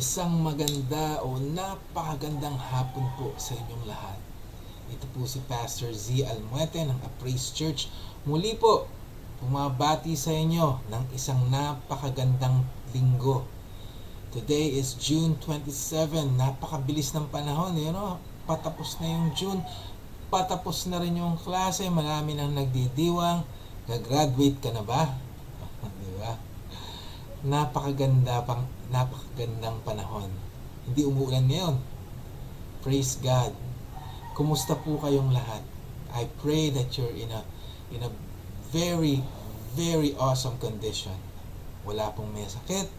Isang maganda o napakagandang hapon po sa inyong lahat. Ito po si Pastor Z. Almuete ng Praise Church. Muli po, bumabati sa inyo ng isang napakagandang linggo. Today is June 27. Napakabilis ng panahon. Patapos na yung June. Patapos na rin yung klase. Marami nang nagdidiwang. Gagraduate ka na ba? Di ba? Napakagandang panahon. Hindi umuulan ngayon. Praise God. Kumusta po kayong lahat? I pray that you're in a very, very awesome condition. Wala pong may sakit,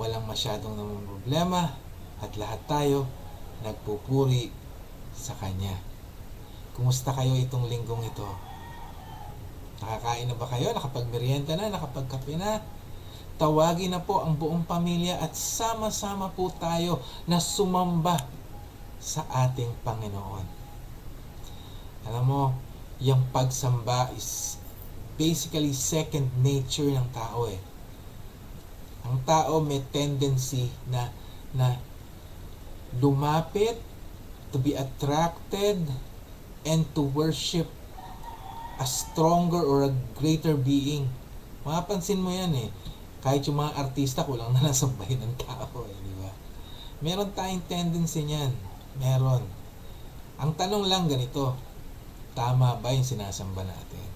walang masyadong namang problema, at lahat tayo nagpupuri sa Kanya. Kumusta kayo itong linggong ito? Nakakain na ba kayo? Nakapagmerienda na? Nakapagkape na? Tawagin na po ang buong pamilya at sama-sama po tayo na sumamba sa ating Panginoon. Alam mo, yung pagsamba is basically second nature ng tao eh. Ang tao may tendency na lumapit, to be attracted, and to worship a stronger or a greater being. Mapapansin mo yan eh. Kahit yung mga artista, kulang na nasambahin ng tao eh, di ba? Meron tayong tendency niyan. Meron. Ang tanong lang ganito, tama ba yung sinasamba natin?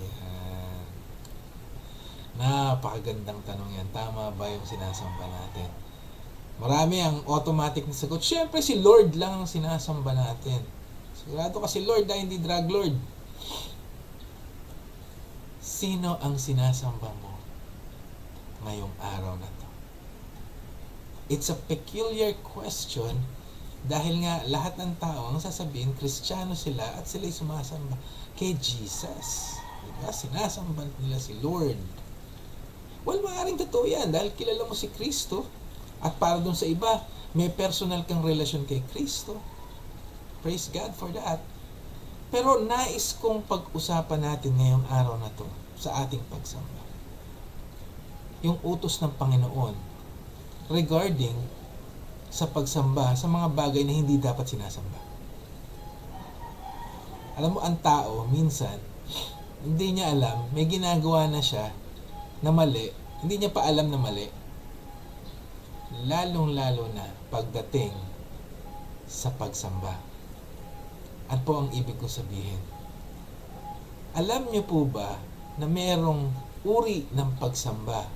Yan. Napakagandang tanong yan. Tama ba yung sinasamba natin? Marami ang automatic na sagot. Siyempre si Lord lang ang sinasamba natin. Sigurado ka si Lord hindi drug lord. Sino ang sinasamba mo ngayong araw na to? It's a peculiar question dahil nga lahat ng tao ang sasabihin, Kristiyano sila at sila'y sumasamba kay Jesus. Diba? Sinasamba nila si Lord. Well, maaaring totoo yan dahil kilala mo si Kristo at para dun sa iba, may personal kang relasyon kay Kristo. Praise God for that. Pero nais kong pag-usapan natin ngayong araw na to sa ating pagsamba. Yung utos ng Panginoon regarding sa pagsamba sa mga bagay na hindi dapat sinasamba. Alam mo, ang tao minsan hindi niya alam, may ginagawa na siya na mali, hindi niya pa alam na mali, lalong-lalo na pagdating sa pagsamba. Ano po ang ibig ko sabihin? Alam niyo po ba na merong uri ng pagsamba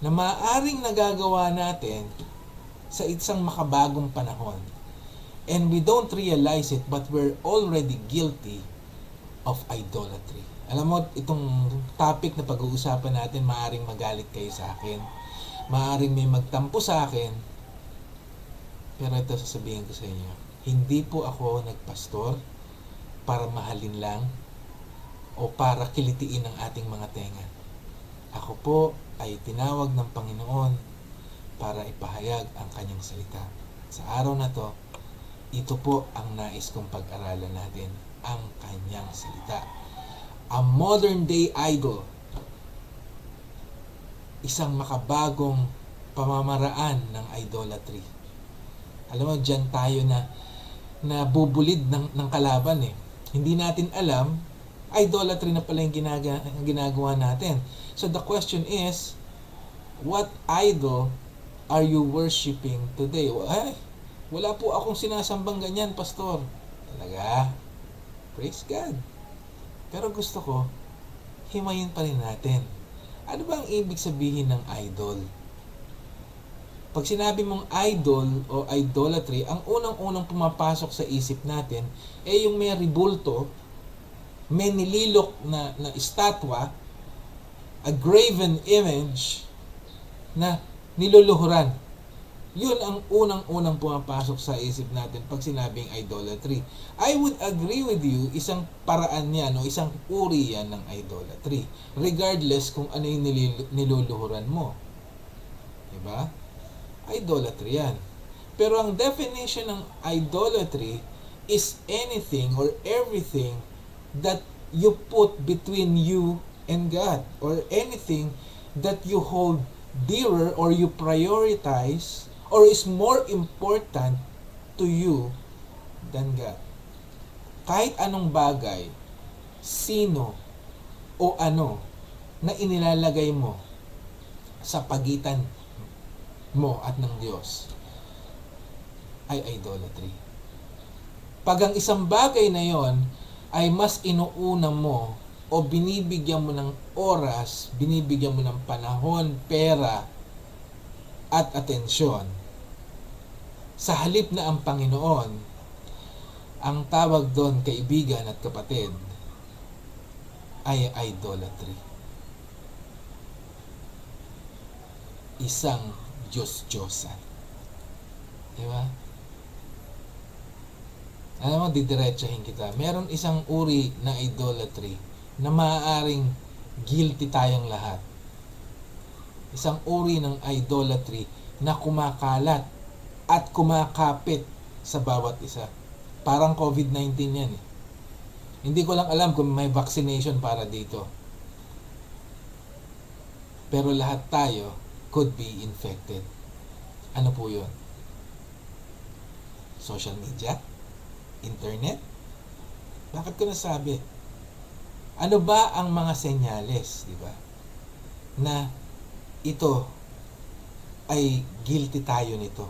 na maaaring nagagawa natin sa isang makabagong panahon. And we don't realize it, but we're already guilty of idolatry. Alam mo, itong topic na pag-uusapan natin, maaaring magalit kayo sa akin. Maaaring may magtampo sa akin. Pero ito sasabihin ko sa inyo. Hindi po ako nagpastor para mahalin lang o para kilitiin ang ating mga tenga. Ako po ay tinawag ng Panginoon para ipahayag ang Kanyang salita. Sa araw na to, ito po ang nais kong pag-aralan natin, ang Kanyang salita. A modern day idol, isang makabagong pamamaraan ng idolatry. Alam mo, dyan tayo na bubulid ng kalaban eh. Hindi natin alam, idolatry na pala yung ginagawa natin. So the question is, what idol are you worshiping today? Ay, wala po akong sinasambang ganyan, pastor. Talaga? Praise God. Pero gusto ko, himayin pa rin natin. Ano ba ang ibig sabihin ng idol? Pag sinabi mong idol o idolatry, ang unang-unang pumapasok sa isip natin ay yung may ribulto, may nililok na estatwa, a graven image na niluluhuran. Yun ang unang-unang pumapasok sa isip natin pag sinabing idolatry. I would agree with you, isang paraan yan o isang uri yan ng idolatry. Regardless kung ano yung niluluhuran mo. Diba? Idolatry yan. Pero ang definition ng idolatry is anything or everything that you put between you and God, or anything that you hold dearer or you prioritize or is more important to you than God. Kahit anong bagay, sino o ano na inilalagay mo sa pagitan mo at ng Diyos ay idolatry. Pag ang isang bagay na yon ay mas inuuna mo o binibigyan mo ng oras, binibigyan mo ng panahon, pera, at atensyon, sa halip na ang Panginoon, ang tawag doon, kaibigan at kapatid, ay idolatry. Isang Diyos-Diyosan. Diba? Alam mo, didiretsahin kita. Meron isang uri na idolatry na maaaring guilty tayong lahat. Isang uri ng idolatry na kumakalat at kumakapit sa bawat isa. Parang COVID-19 yan eh. Hindi ko lang alam kung may vaccination para dito. Pero lahat tayo could be infected. Ano po yun? Social media? Internet? Bakit ko nasabi? Ano ba ang mga senyales, di ba? Na ito ay guilty tayo nito.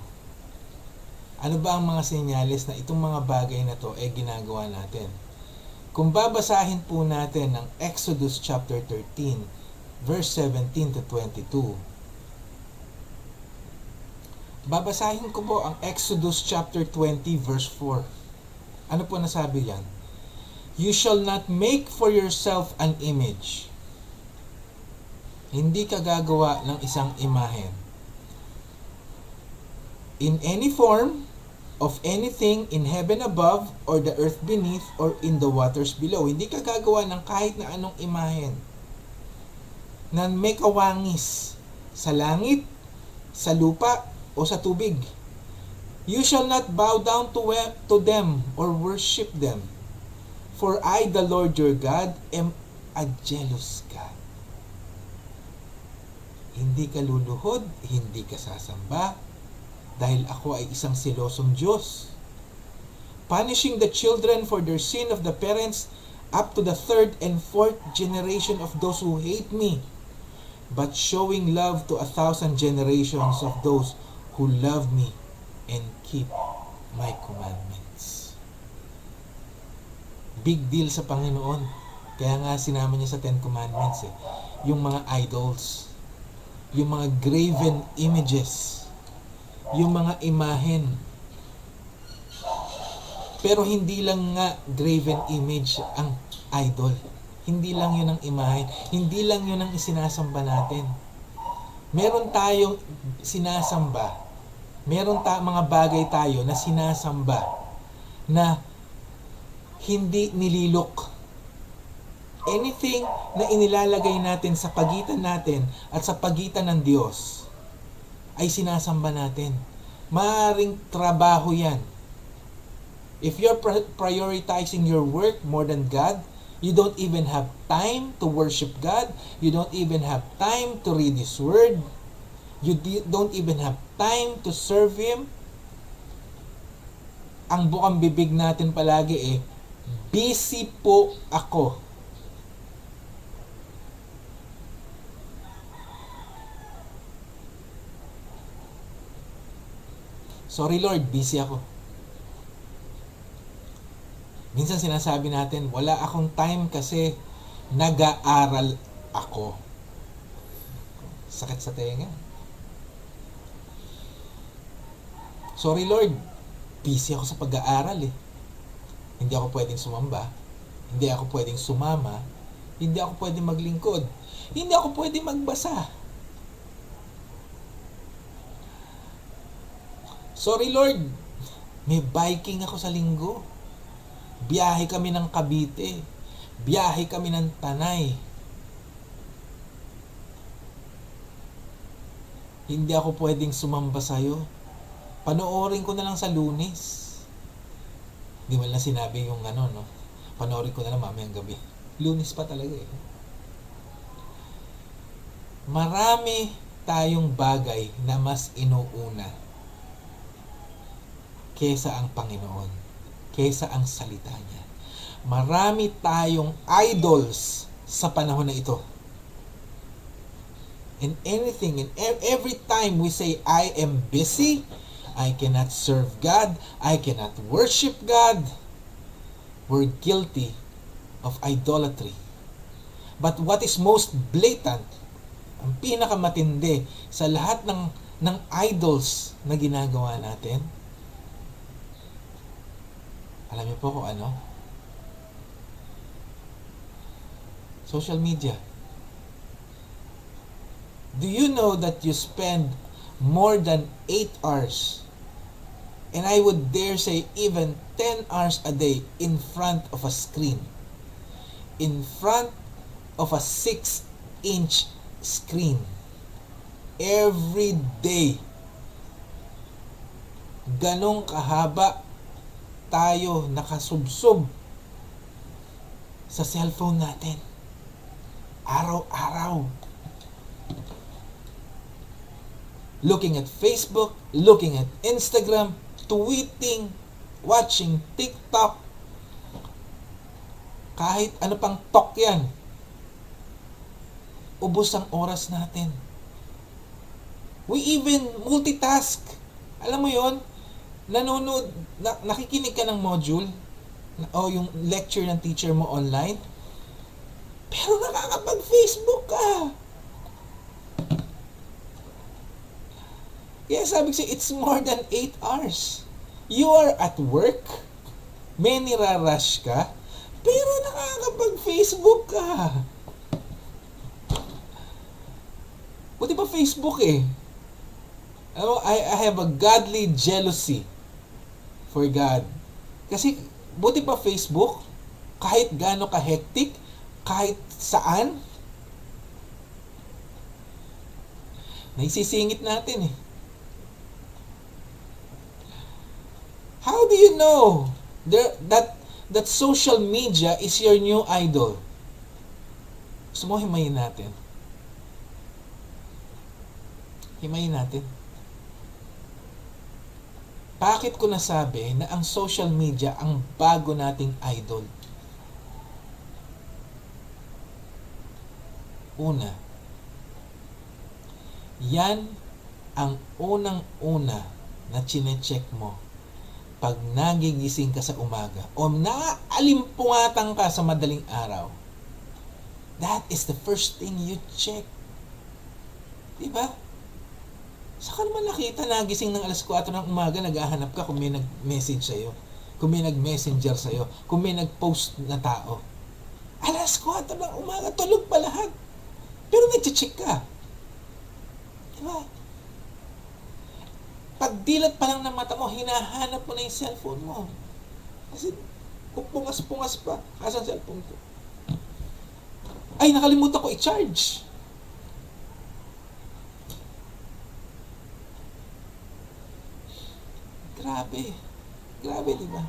Ano ba ang mga senyales na itong mga bagay na to ay ginagawa natin? Kung babasahin po natin ang Exodus chapter 13, verse 17 to 22. Babasahin ko po ang Exodus chapter 20, verse 4. Ano po nasabi yan? You shall not make for yourself an image. Hindi ka gagawa ng isang imahen. In any form, of anything in heaven above, or the earth beneath, or in the waters below. Hindi ka gagawa ng kahit na anong imahen na may kawangis sa langit, sa lupa, o sa tubig. You shall not bow down to them or worship them. For I, the Lord your God, am a jealous God. Hindi ka luluhod, hindi ka sasamba, dahil ako ay isang selosong Diyos. Punishing the children for their sin of the parents up to the third and fourth generation of those who hate me, but showing love to 1,000 generations of those who love me and keep my commandments. Big deal sa Panginoon. Kaya nga sinama niya sa 10 Commandments eh. Yung mga idols, yung mga graven images, yung mga imahen. Pero hindi lang nga graven image ang idol. Hindi lang yun ang imahen. Hindi lang yun ang isinasamba natin. Meron tayong sinasamba. Meron mga bagay tayo na sinasamba na hindi nililok. Anything na inilalagay natin sa pagitan natin at sa pagitan ng Diyos ay sinasamba natin. Maaaring trabaho yan. If you're prioritizing your work more than God, you don't even have time to worship God. You don't even have time to read His Word. You don't even have time to serve Him. Ang bukang bibig natin palagi busy po ako. Sorry Lord, busy ako. Minsan sinasabi natin, wala akong time kasi nag-aaral ako. Sakit sa tenga. Sorry Lord, busy ako sa pag-aaral Hindi ako pwedeng sumamba. Hindi ako pwedeng sumama. Hindi ako pwedeng maglingkod. Hindi ako pwedeng magbasa. Sorry Lord, may biking ako sa linggo. Biyahe kami ng Cavite. Biyahe kami ng Tanay. Hindi ako pwedeng sumamba sa'yo. Panoorin ko na lang sa Lunes. Di man lang sinabi yung no? Panoorin ko na lang mamayang gabi. Lunes pa talaga Marami tayong bagay na mas inuuna kesa ang Panginoon, kesa ang salita niya. Marami tayong idols sa panahon na ito. In anything, in every time we say, I am busy, I cannot serve God, I cannot worship God, we're guilty of idolatry. But what is most blatant, ang pinakamatindi sa lahat ng idols na ginagawa natin, alam niyo po kung ano? Social media. Do you know that you spend more than 8 hours, and I would dare say even 10 hours a day in front of a screen, in front of a 6-inch screen, every day? Ganong kahaba tayo nakasubsob sa cellphone natin. Araw-araw. Looking at Facebook, looking at Instagram, tweeting, watching TikTok, kahit ano pang talk yan, ubos ang oras natin. We even multitask. Alam mo yon, nanonood, nakikinig ka ng module o yung lecture ng teacher mo online, pero nakakapag-Facebook ka. Kaya sabi ko sa'yo, it's more than 8 hours. You are at work, may nirarush ka, pero nakakapag-Facebook ka. Buti pa Facebook eh. I have a godly jealousy for God. Kasi buti pa Facebook, kahit gaano ka-hectic, kahit saan, naisisingit natin eh. How do you know that social media is your new idol? Gusto mo himayin natin? Himayin natin. Bakit ko nasabi na ang social media ang bago nating idol? Una, yan ang unang-una na chine-check mo pag nagigising ka sa umaga o naalimpungatan ka sa madaling araw. That is the first thing you check. Diba? Saka naman nakita, nagising ng alas 4 ng umaga, naghahanap ka kung may nag-message sa'yo, kung may nag-messenger sa'yo, kung may nag-post na tao. Alas 4 ng umaga, tulog pa lahat. Pero nag-check ka. Diba? Pagdilat pa lang ng mata mo, hinahanap mo na yung cellphone mo. Kasi kung pungas-pungas pa, asan cellphone ko? Ay, nakalimutan ko i-charge. Grabe. Grabe, di ba?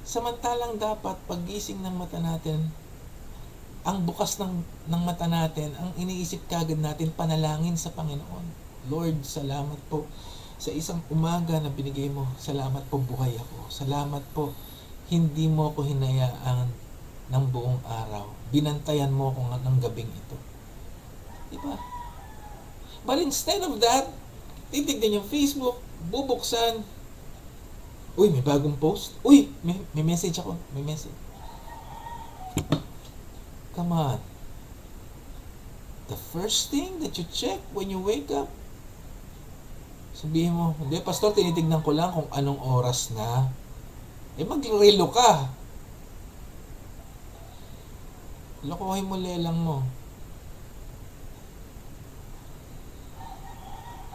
Samantalang dapat paggising ng mata natin, ang bukas ng mata natin, ang iniisip kagad natin, panalangin sa Panginoon. Lord, salamat po sa isang umaga na binigay mo. Salamat po, buhay ako. Salamat po, hindi mo ako hinayaan ng buong araw. Binantayan mo ako ng gabing ito. Diba? But instead of that, titignan yung Facebook, bubuksan. Uy, may bagong post. Uy, may message ako. May message. Come on. The first thing that you check when you wake up, sabihin mo, hindi, pastor, tinitignan ko lang kung anong oras na. Eh, magrelo ka. Lokohin mo lelang mo.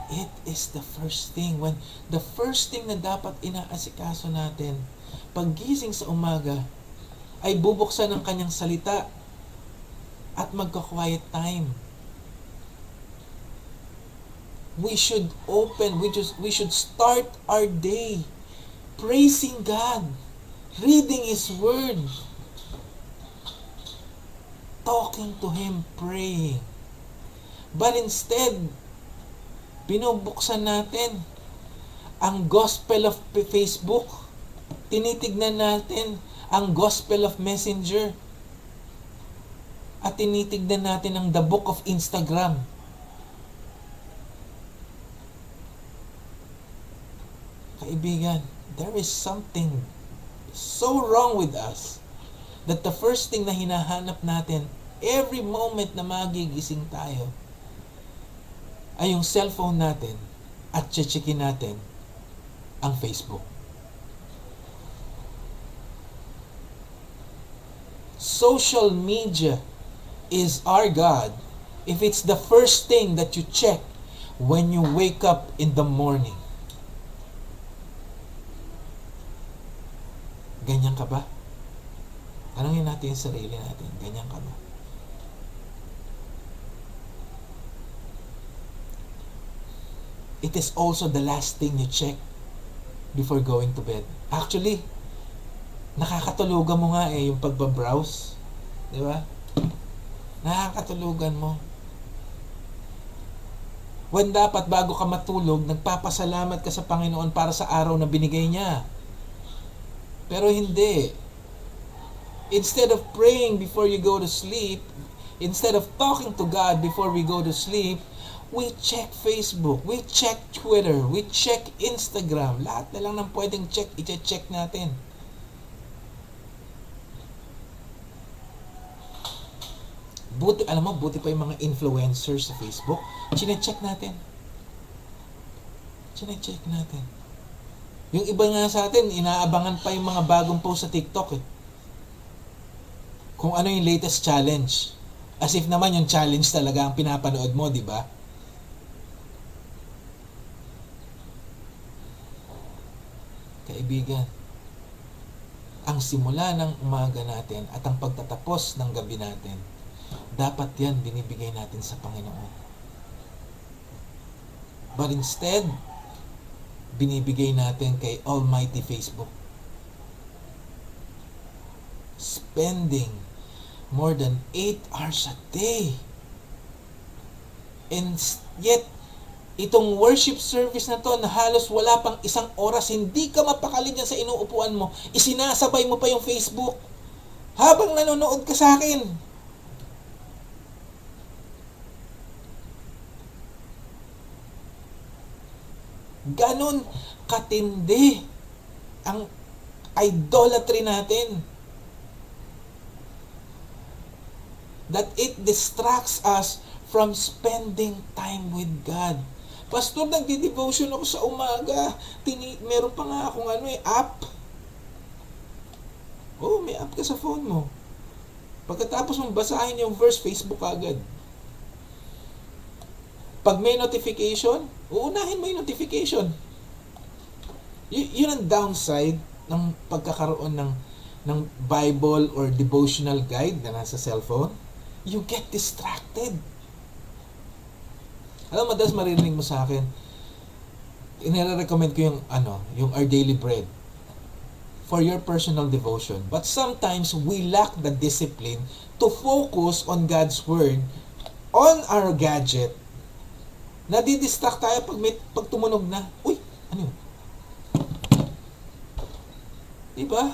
It is the first thing. The first thing na dapat inaasikaso natin, paggising sa umaga, ay bubuksan ng kanyang salita at magka-quiet time. We should start our day praising God, reading His Word. talking to Him, praying. But instead, binubuksan natin ang gospel of Facebook. Tinitignan natin ang gospel of Messenger. At tinitignan natin ang the book of Instagram. Kaibigan, there is something so wrong with us that the first thing na hinahanap natin every moment na magigising tayo ay yung cellphone natin at checkin natin ang Facebook. Social media is our God if it's the first thing that you check when you wake up in the morning. Ganyan ka ba? Tanungin natin yung sarili natin. Ganyan ka ba? It is also the last thing you check before going to bed. Actually, nakakatulugan mo nga yung pagbabrowse. Di ba? Nakakatulugan mo. When dapat bago ka matulog, nagpapasalamat ka sa Panginoon para sa araw na binigay niya. Pero hindi. Instead of praying before you go to sleep, instead of talking to God before we go to sleep, we check Facebook, we check Twitter, we check Instagram. Lahat na lang ng pwedeng check, i-check natin. Buti, alam mo, buti pa yung mga influencers sa Facebook. Chine-check natin. Chine-check natin. Yung iba nga sa atin, inaabangan pa yung mga bagong post sa TikTok eh. Kung ano yung latest challenge. As if naman yung challenge talaga ang pinapanood mo, di ba? Kaibigan, ang simula ng umaga natin at ang pagtatapos ng gabi natin, dapat yan binibigay natin sa Panginoon. But instead, binibigay natin kay Almighty Facebook. Spending more than 8 hours a day. And yet, itong worship service na to na halos wala pang 1 oras, hindi ka mapakali dyan sa inuupuan mo, isinasabay mo pa yung Facebook habang nanonood ka sa akin. Ganon katindi ang idolatry natin that it distracts us from spending time with God. Pastor, nagdi-devotion ako sa umaga. Meron pa nga akong app. Oh, may app ka sa phone mo. Pagkatapos mong basahin yung verse, Facebook agad. Pag may notification, uunahin mo yung notification. Yun ang downside ng pagkakaroon ng Bible or devotional guide na nasa cellphone. You get distracted. Alam mo, madalas maririnig mo sa akin, inire-recommend ko yung Our Daily Bread for your personal devotion. But sometimes we lack the discipline to focus on God's Word on our gadget. Nadidistract tayo pag tumunog na. Uy, ano yun? Diba?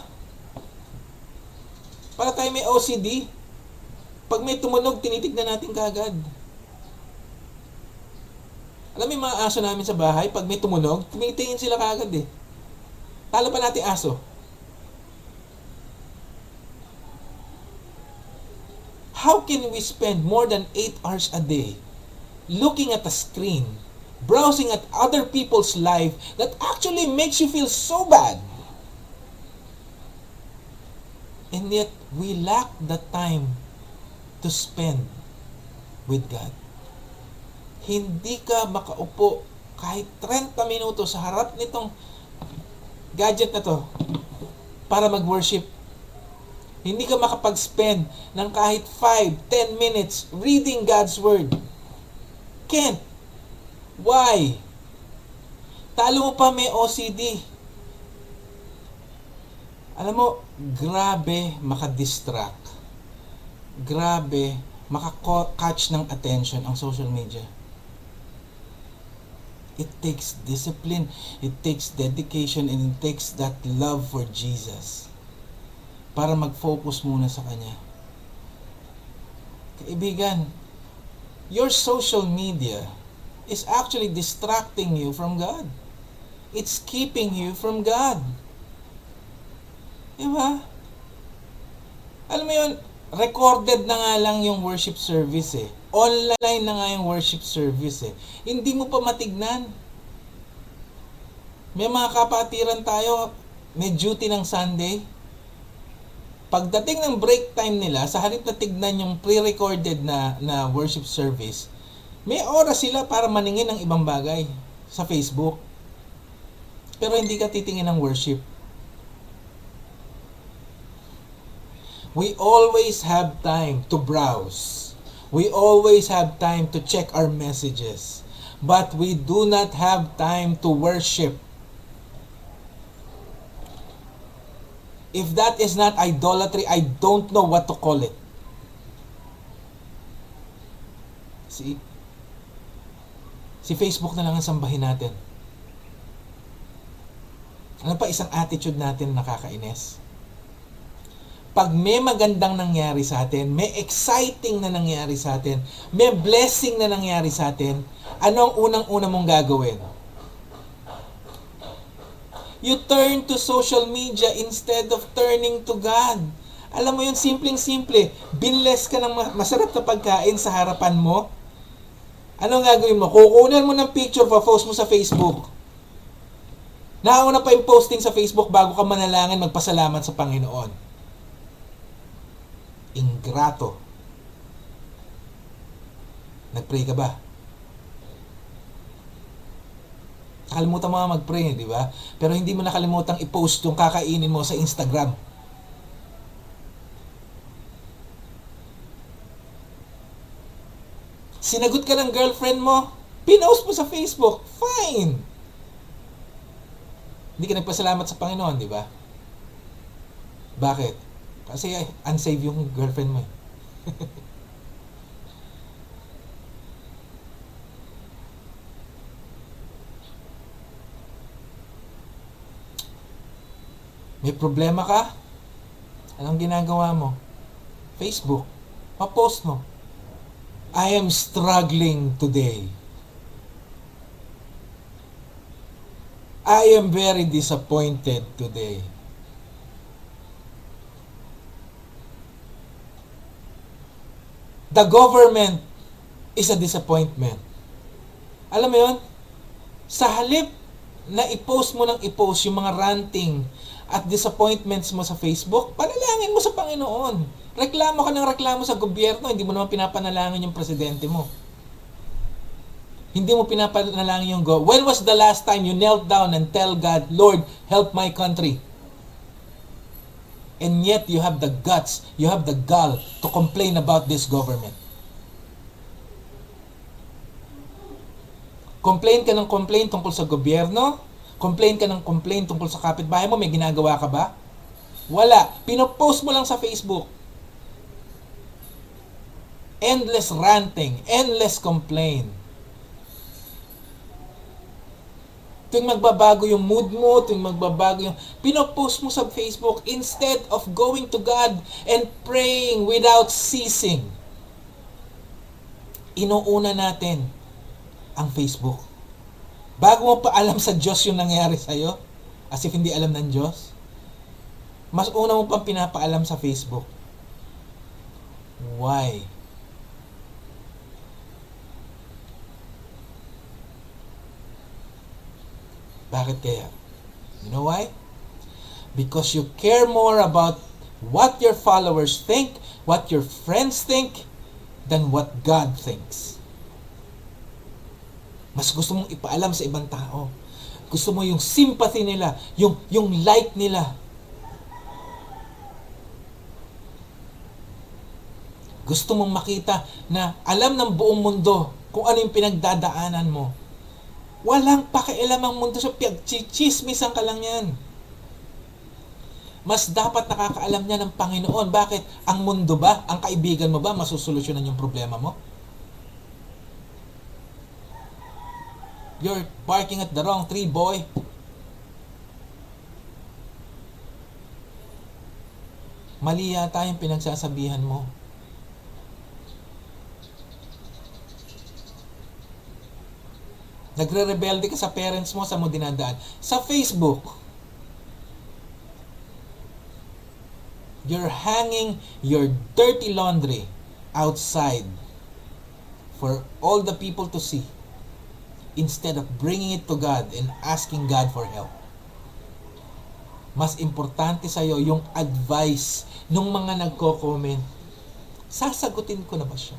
Para tayo may OCD. Pag may tumunog, tinitignan natin kaagad. Alam mo yung mga aso namin sa bahay, pag may tumunog, tumitingin sila kaagad eh. Talo pa natin aso. How can we spend more than 8 hours a day looking at a screen, browsing at other people's life that actually makes you feel so bad? And yet, we lack the time to spend with God. Hindi ka makaupo kahit 30 minuto sa harap nitong gadget na to para mag-worship. Hindi ka makapag-spend ng kahit 5-10 minutes reading God's Word. Can't. Why? Talo mo pa may OCD. Alam mo, grabe makadistract grabe, makaka-catch ng attention ang social media. It takes discipline, it takes dedication, and it takes that love for Jesus para mag-focus muna sa Kanya. Kaibigan, your social media is actually distracting you from God. It's keeping you from God. Diba? Alam mo yun, recorded na nga lang yung worship service eh. Online na nga yung worship service eh. Hindi mo pa matignan. May mga kapatiran tayo, may duty ng Sunday. Pagdating ng break time nila, sa halip na tignan yung pre-recorded na worship service, may oras sila para maningin ng ibang bagay sa Facebook. Pero hindi ka titingin ng worship. We always have time to browse. We always have time to check our messages. But we do not have time to worship. If that is not idolatry, I don't know what to call it. Si Facebook na lang ang sambahin natin. Ano pa isang attitude natin nakakainis? Pag may magandang nangyari sa atin, may exciting na nangyari sa atin, may blessing na nangyari sa atin, ano ang unang-una mong gagawin? You turn to social media instead of turning to God. Alam mo yun, simpleng-simple. Binless ka ng masarap na pagkain sa harapan mo. Anong gagawin mo? Kukunan mo ng picture, pa-post mo sa Facebook. Nauna pa yung posting sa Facebook bago ka manalangin magpasalamat sa Panginoon. Ingrato. Nag-pray ka ba? Nakalimutan mo nga mag-pray, di ba? Pero hindi mo nakalimutan i-post yung kakainin mo sa Instagram. Sinagot ka ng girlfriend mo, pinost mo sa Facebook, fine. Hindi ka nagpasalamat sa Panginoon, di ba? Bakit? Kasi unsave yung girlfriend mo eh. May problema ka? Anong ginagawa mo? Facebook. Pa-post mo. I am struggling today. I am very disappointed today. The government is a disappointment. Alam mo yun? Sa halip na i-post mo ng i-post yung mga ranting at disappointments mo sa Facebook, panalangin mo sa Panginoon. Reklamo ka ng reklamo sa gobyerno, hindi mo naman pinapanalangin yung presidente mo. Hindi mo pinapanalangin yung God. When was the last time you knelt down and tell God, Lord, help my country? And yet you have the guts, you have the gall to complain about this government. Complain ka ng complain tungkol sa gobyerno? Complain ka ng complain tungkol sa kapitbahay mo? May ginagawa ka ba? Wala. Pinopost mo lang sa Facebook. Endless ranting, endless complaint. Tuwing magbabago yung mood mo, tuwing magbabago yung pinopost mo sa Facebook instead of going to God and praying without ceasing. Inuuna natin ang Facebook. Bago mo pa alam sa Diyos yung nangyari sa'yo, as if hindi alam ng Diyos, mas una mo pang pinapaalam sa Facebook. Why? Bakit kaya? You know why? Because you care more about what your followers think, what your friends think, than what God thinks. Mas gusto mong ipaalam sa ibang tao. Gusto mo yung sympathy nila, yung like nila. Gusto mong makita na alam ng buong mundo kung ano yung pinagdadaanan mo. Walang pakialam ang mundo sa piyag. Chismisan ka lang yan. Mas dapat nakakaalam niya ng Panginoon. Bakit? Ang mundo ba, ang kaibigan mo ba, masusolusyonan yung problema mo? You're barking at the wrong tree, boy. Mali yata yung pinagsasabihan mo. Nagre-rebelde ka sa parents mo, sa mo dinadaan. Sa Facebook, you're hanging your dirty laundry outside for all the people to see instead of bringing it to God and asking God for help. Mas importante sa'yo yung advice nung mga nagko-comment. Sasagutin ko na ba siya?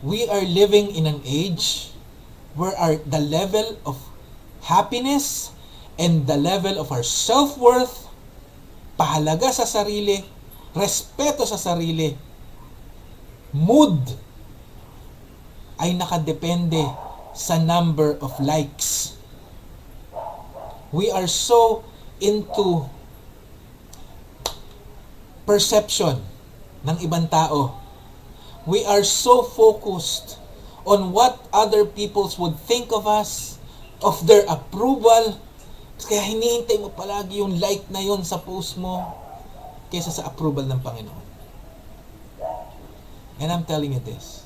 We are living in an age where the level of happiness and the level of our self-worth, pahalaga sa sarili, respeto sa sarili, mood, ay nakadepende sa number of likes. We are so into perception ng ibang tao. We are so focused on what other people would think of us, of their approval. Kaya hinihintay mo palagi yung like na yon sa post mo kaysa sa approval ng Panginoon. And I'm telling you this.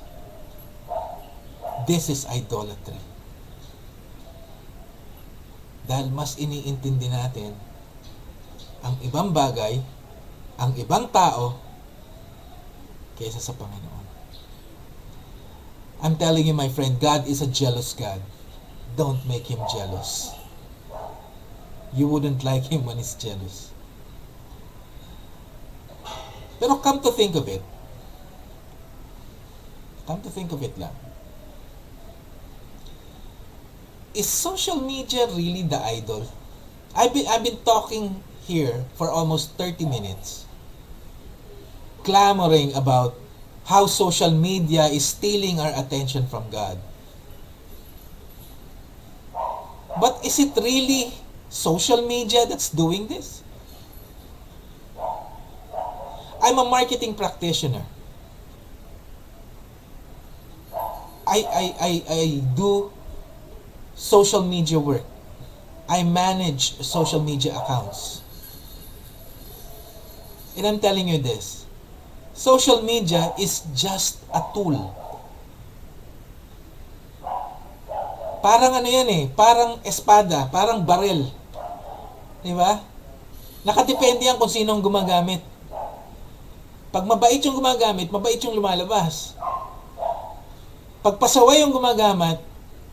This is idolatry. Dahil mas iniintindi natin ang ibang bagay, ang ibang tao, kaysa sa Panginoon. I'm telling you, my friend, God is a jealous God. Don't make Him jealous. You wouldn't like Him when He's jealous. Pero come to think of it lang. Is social media really the idol? I've been talking here for almost 30 minutes, clamoring about how social media is stealing our attention from God. But is it really social media that's doing this? I'm a marketing practitioner. I do social media work. I manage social media accounts. And I'm telling you this. Social media is just a tool. Parang ano yan eh, parang espada, parang baril. Di ba? Nakadepende yan kung sino ang gumagamit. Pag mabait yung gumagamit, mabait yung lumalabas. Pag pasaway yung gumagamit,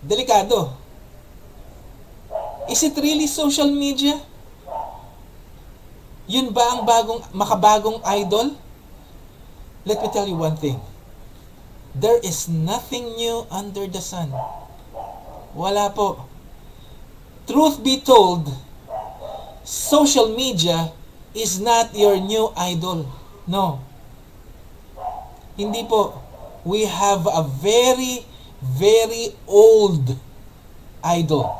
delikado. Is it really social media? Yun ba ang makabagong idol? Let me tell you one thing. There is nothing new under the sun. Wala po. Truth be told, social media is not your new idol. No. Hindi po. We have a very, very old idol.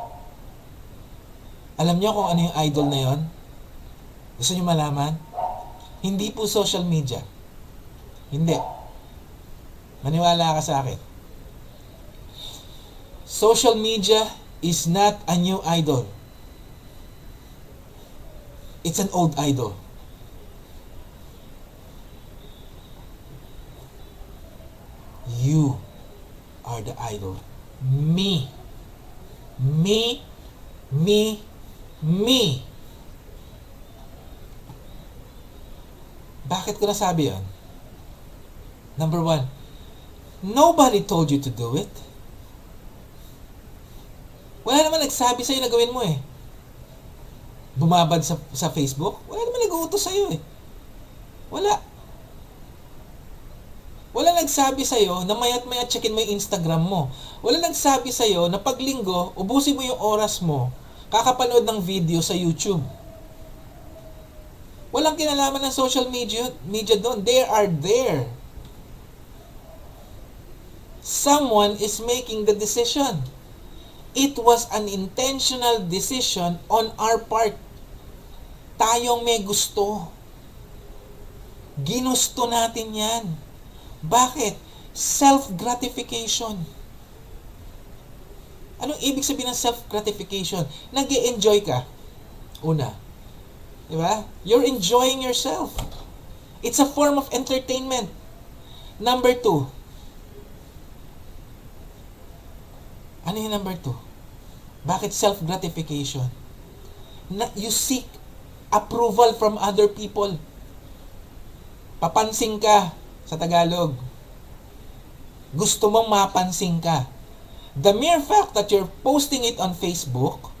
Alam niyo kung ano yung idol na yon? Gusto niyo malaman? Hindi po social media. Hindi. Maniwala ka sa akin. Social media is not a new idol. It's an old idol. You are the idol. Me. Me. Me. Me. Bakit ko nasabi yan? Number one, nobody told you to do it. Wala naman nagsabi sa'yo na gawin mo eh. Bumabad sa Facebook? Wala naman nag-uutos sa'yo eh. Wala. Wala nagsabi sa'yo na mayat-mayat checkin mo yung Instagram mo. Wala nagsabi sa'yo na pag linggo, ubusin mo yung oras mo, kakapanood ng video sa YouTube. Walang kinalaman ng social media doon. They are there. someone is making the decision. It was an intentional decision on our part. Tayong may gusto. Ginusto natin yan. Bakit? Self-gratification. Anong ibig sabihin ng self-gratification? Nag-e-enjoy ka. Una. Diba? You're enjoying yourself. It's a form of entertainment. Number 2. Ano yung number 2? Bakit self-gratification? You seek approval from other people. Papansin ka sa Tagalog. Gusto mong mapansin ka. The mere fact that you're posting it on Facebook,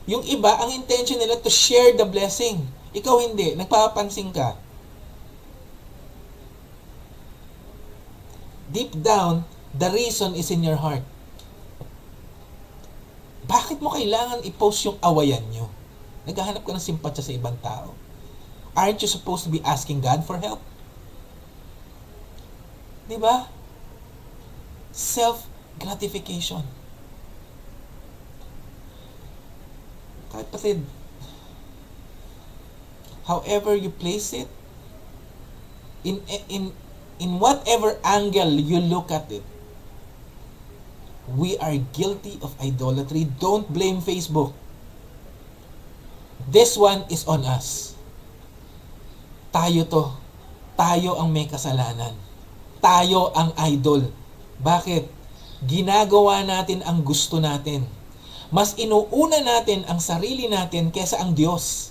yung iba, ang intention nila to share the blessing. Ikaw hindi. Nagpapansin ka. Deep down, the reason is in your heart. Bakit mo kailangan i-post yung awayan nyo? Naghahanap ka ng simpatya sa ibang tao. Aren't you supposed to be asking God for help? Diba? Self-gratification. Kapatid, however you place it, in whatever angle you look at it, we are guilty of idolatry. Don't blame Facebook. This one is on us. Tayo to. Tayo ang may kasalanan. Tayo ang idol. Bakit? Ginagawa natin ang gusto natin. Mas inuuna natin ang sarili natin kaysa ang Diyos.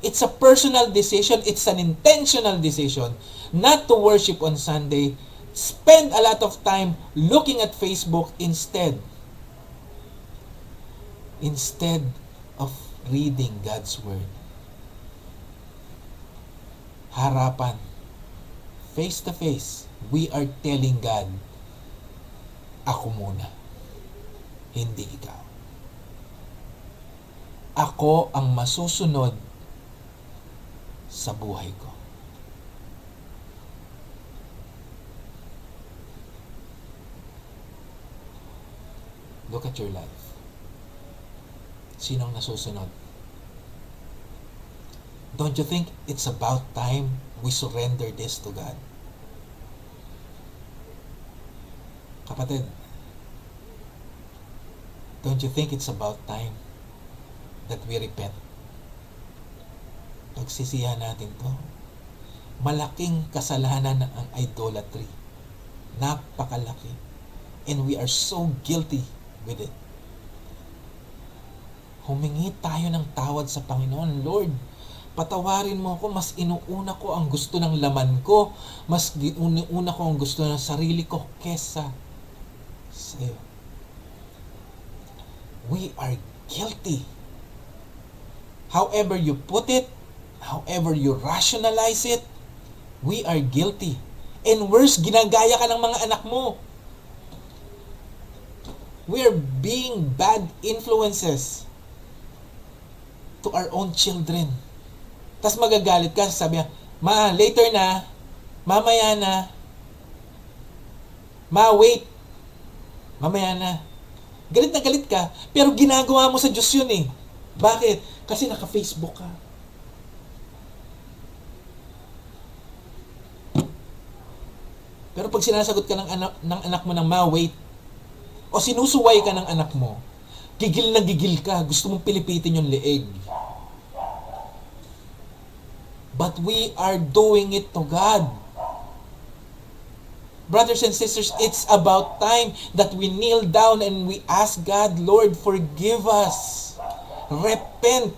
It's a personal decision. It's an intentional decision not to worship on Sunday. Spend a lot of time looking at Facebook instead of reading God's Word. Harapan. Face to face. We are telling God, ako muna. Hindi ikaw. Ako ang masusunod sa buhay ko. Look at your life. Sinong nasusunod? Don't you think it's about time we surrender this to God? Kapatid, don't you think it's about time that we repent? Pagsisihan natin to. Malaking kasalanan ang idolatry. Napakalaki. And we are so guilty with it. Humingi tayo ng tawad sa Panginoon. Lord, patawarin mo ako. Mas inuuna ko ang gusto ng laman ko. Mas inuuna ko ang gusto ng sarili ko kesa sa'yo. We are guilty. However you put it, however you rationalize it, we are guilty. And worse, ginagaya ka ng mga anak mo. We are being bad influences to our own children. Tas magagalit ka, sabi niya, Ma, later na, mamaya na, Ma, wait, mamaya na. Galit na galit ka, pero ginagawa mo sa Diyos yun eh. Bakit? Kasi naka-Facebook ka. Pero pag sinasagot ka ng anak mo ng Ma, wait, o sinusuway ka ng anak mo, gigil na gigil ka, gusto mong pilipitin yung leeg. But we are doing it to God. Brothers and sisters, it's about time that we kneel down and we ask God, Lord, forgive us. Repent.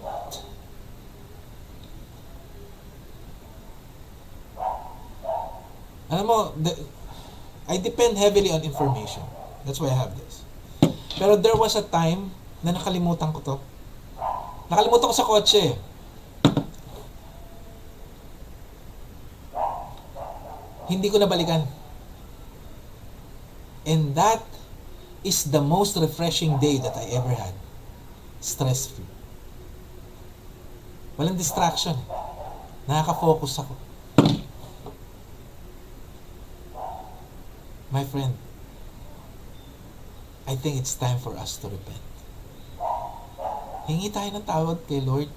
Alam mo, I depend heavily on information. That's why I have this. Pero there was a time na nakalimutan ko to. Nakalimutan ko sa kotse. Hindi ko nabalikan. And that is the most refreshing day that I ever had. Stress-free. Walang distraction. Nakaka-focus ako. my friend, I think it's time for us to repent. Hingi tayo ng tawad kay Lord.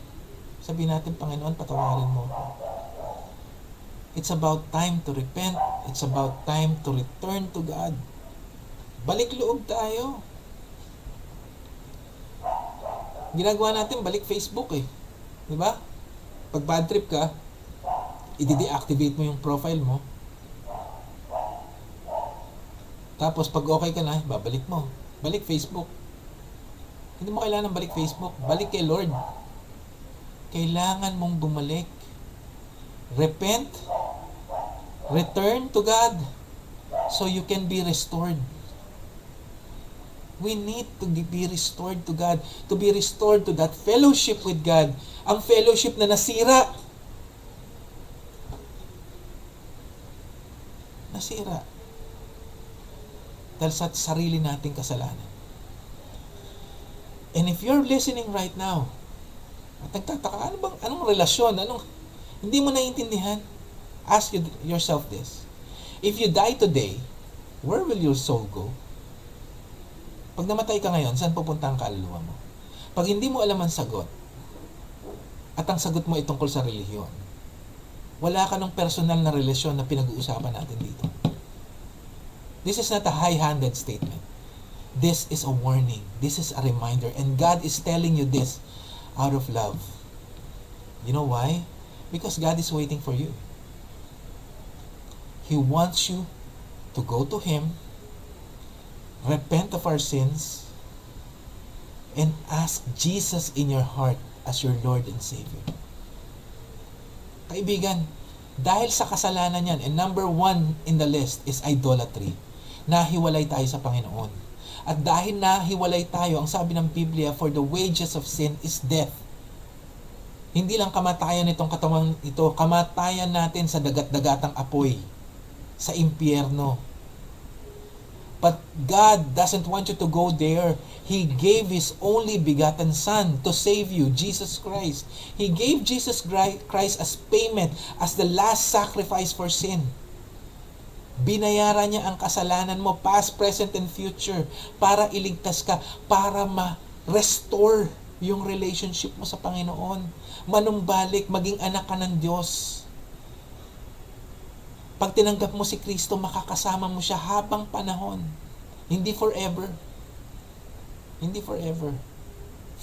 Sabihin natin, Panginoon, patawarin mo ako. It's about time to repent. It's about time to return to God. Balik loob tayo. Ginagawa natin, balik Facebook eh. Diba? Pag bad trip ka, i-deactivate mo yung profile mo. Tapos pag okay ka na, babalik mo. Balik Facebook. Hindi mo kailangan balik Facebook. Balik kay Lord. Kailangan mong bumalik. Repent. Return to God. So you can be restored. We need to be restored to God. To be restored to that fellowship with God. Ang fellowship na nasira. Nasira. Dahil sa sarili nating kasalanan. And if you're listening right now, at nagtataka, anong relasyon? Hindi mo naiintindihan? Ask yourself this. If you die today, where will your soul go? Pag namatay ka ngayon, saan pupunta ang kaluluwa mo? Pag hindi mo alam ang sagot, at ang sagot mo ay tungkol sa relihiyon, wala ka ng personal na relasyon na pinag-uusapan natin dito. This is not a high-handed statement. This is a warning. This is a reminder. And God is telling you this out of love. You know why? Because God is waiting for you. He wants you to go to Him, repent of our sins, and ask Jesus in your heart as your Lord and Savior. Kaibigan, dahil sa kasalanan yan, and number 1 in the list is idolatry. Nahiwalay tayo sa Panginoon. At dahil nahiwalay tayo, ang sabi ng Biblia, for the wages of sin is death. Hindi lang kamatayan itong katawang ito, kamatayan natin sa dagat-dagatang apoy, sa impyerno. But God doesn't want you to go there. He gave His only begotten Son to save you, Jesus Christ. He gave Jesus Christ as payment, as the last sacrifice for sin. Binayaran niya ang kasalanan mo, past, present, and future, para iligtas ka, para ma-restore yung relationship mo sa Panginoon. Manumbalik, maging anak ka ng Diyos. Pag tinanggap mo si Kristo, makakasama mo siya habang panahon. Hindi forever. Hindi forever.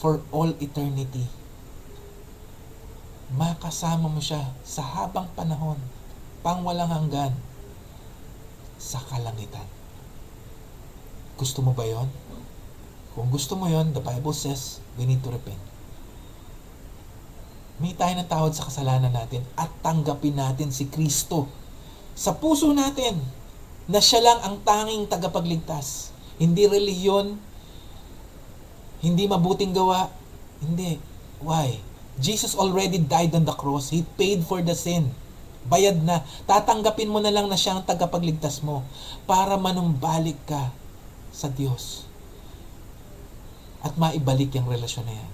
For all eternity. Makasama mo siya sa habang panahon, pang walang hanggan, sa kalangitan. Gusto mo ba yon? Kung gusto mo yon, the Bible says we need to repent. May tayo ng tawad sa kasalanan natin at tanggapin natin si Kristo sa puso natin na siya lang ang tanging tagapagligtas. Hindi relihiyon, hindi mabuting gawa, hindi. Why? Jesus already died on the cross. He paid for the sin. Bayad na. Tatanggapin mo na lang na siya ang tagapagligtas mo para manumbalik ka sa Diyos at maibalik yung relasyon na yan.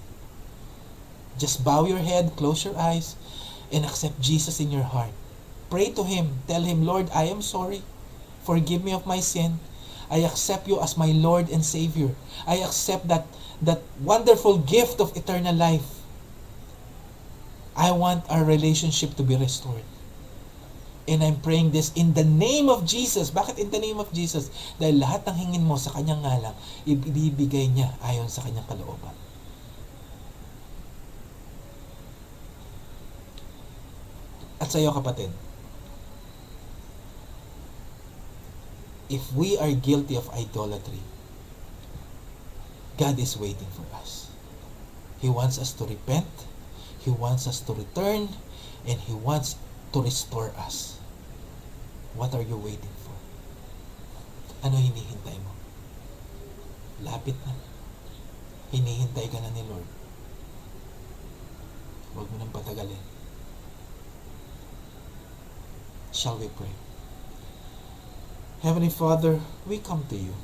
Just bow your head, close your eyes, and accept Jesus in your heart. Pray to Him. Tell Him, Lord, I am sorry. Forgive me of my sin. I accept you as my Lord and Savior. I accept that wonderful gift of eternal life. I want our relationship to be restored. And I'm praying this in the name of Jesus. Bakit in the name of Jesus? Dahil lahat ng hingin mo sa kanyang ngalan, ibibigay niya ayon sa kanyang kalooban. At sa iyo, kapatid, if we are guilty of idolatry, God is waiting for us. He wants us to repent. He wants us to return. And He wants to restore us. What are you waiting for? Ano hinihintay mo? Lapit na. Hinihintay ka na ni Lord. Huwag mo nang patagalin. Shall we pray? Heavenly Father, we come to you.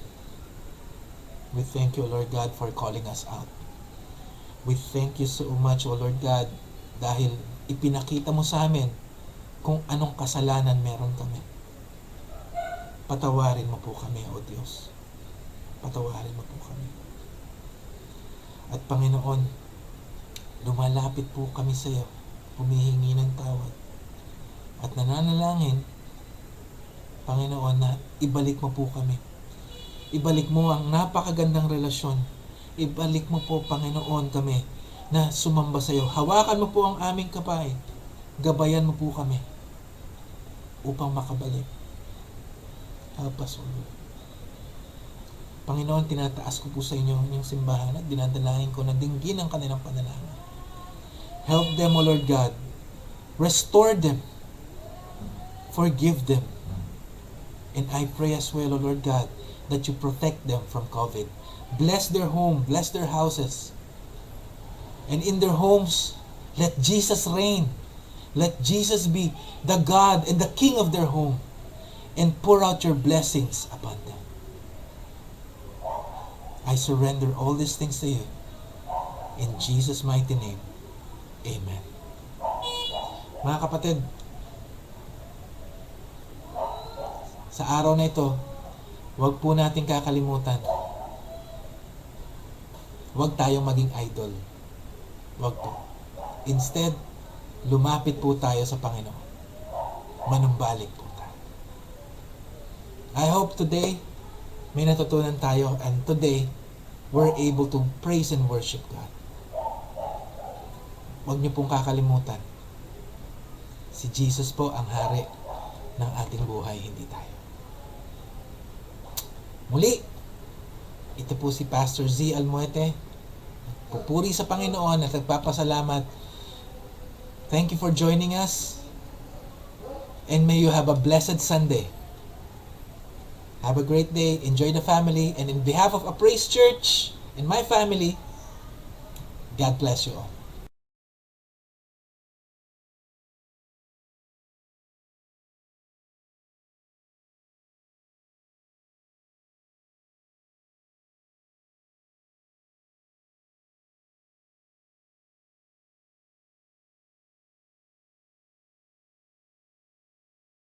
We thank you, Lord God, for calling us out. We thank you so much, O Lord God, dahil ipinakita mo sa amin kung anong kasalanan meron kami. Patawarin mo po kami, O Diyos. Patawarin mo po kami. At Panginoon, lumalapit po kami sa iyo, humihingi ng tawad. At nananalangin, Panginoon, na ibalik mo po kami. Ibalik mo ang napakagandang relasyon. Ibalik mo po, Panginoon, kami na sumamba sa iyo. Hawakan mo po ang aming kamay. Gabayan mo po kami upang makabalik. Help us, O Lord. Panginoon, tinataas ko po sa inyo yung simbahan at dinadalangin ko na dinggin ang kanilang panalangin. Help them, O Lord God. Restore them. Forgive them. And I pray as well, O Lord God, that you protect them from COVID. Bless their home, bless their houses. And in their homes, let Jesus reign. Let Jesus be the God and the King of their home. And pour out your blessings upon them. I surrender all these things to you. In Jesus' mighty name, amen. Mga kapatid, sa araw na ito, huwag po natin kakalimutan. Huwag tayong maging idol. Huwag po. Instead, lumapit po tayo sa Panginoon. Manumbalik po tayo. I hope today, may natutunan tayo, and today, we're able to praise and worship God. Huwag niyo pong kakalimutan. Si Jesus po ang hari ng ating buhay, hindi tayo. Muli, ito po si Pastor Z. Almuete. Pupuri sa Panginoon at nagpapasalamat. Thank you for joining us. And may you have a blessed Sunday. Have a great day. Enjoy the family. And in behalf of A Praise Church and my family, God bless you all.